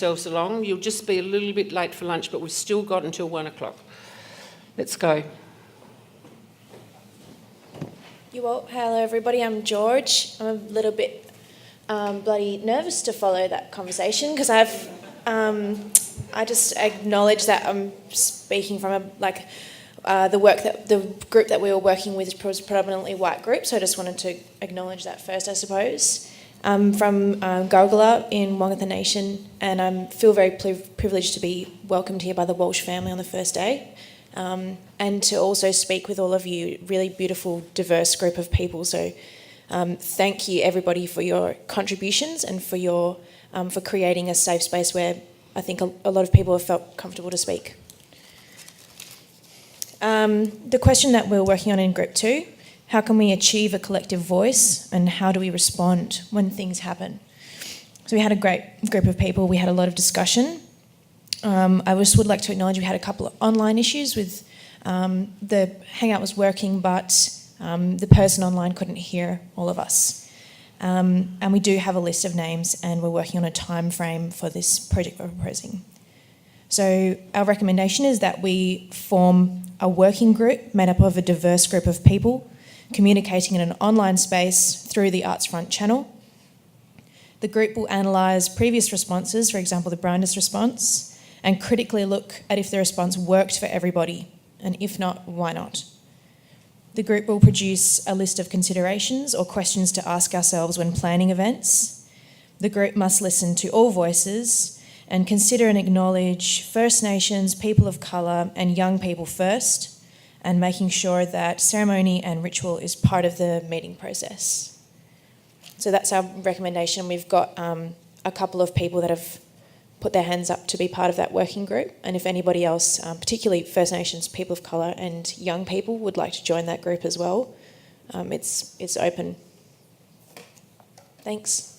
yourselves along. You'll just be a little bit late for lunch, but we've still got until 1 o'clock. Let's go. Hello everybody, I'm George. I'm a little bit bloody nervous to follow that conversation because I just acknowledge that I'm speaking from the group that we were working with was predominantly white group, so I just wanted to acknowledge that first, I suppose. I'm from Gulgala in Wongatha Nation, and I feel very privileged to be welcomed here by the Walsh family on the first day. And to also speak with all of you, really beautiful, diverse group of people. So thank you everybody for your contributions and for creating a safe space where I think a lot of people have felt comfortable to speak. The question that we're working on in Group 2, how can we achieve a collective voice and how do we respond when things happen? So we had a great group of people, we had a lot of discussion. I just would like to acknowledge we had a couple of online issues with the Hangout was working, but the person online couldn't hear all of us. And we do have a list of names and we're working on a time frame for this project we're proposing. So our recommendation is that we form a working group made up of a diverse group of people communicating in an online space through the Arts Front channel. The group will analyse previous responses, for example the Brandis response, and critically look at if the response worked for everybody, and if not, why not. The group will produce a list of considerations or questions to ask ourselves when planning events. The group must listen to all voices and consider and acknowledge First Nations, people of colour and young people first, and making sure that ceremony and ritual is part of the meeting process. So that's our recommendation. We've got a couple of people that have put their hands up to be part of that working group, and if anybody else, particularly First Nations, people of colour and young people would like to join that group as well, it's open. Thanks.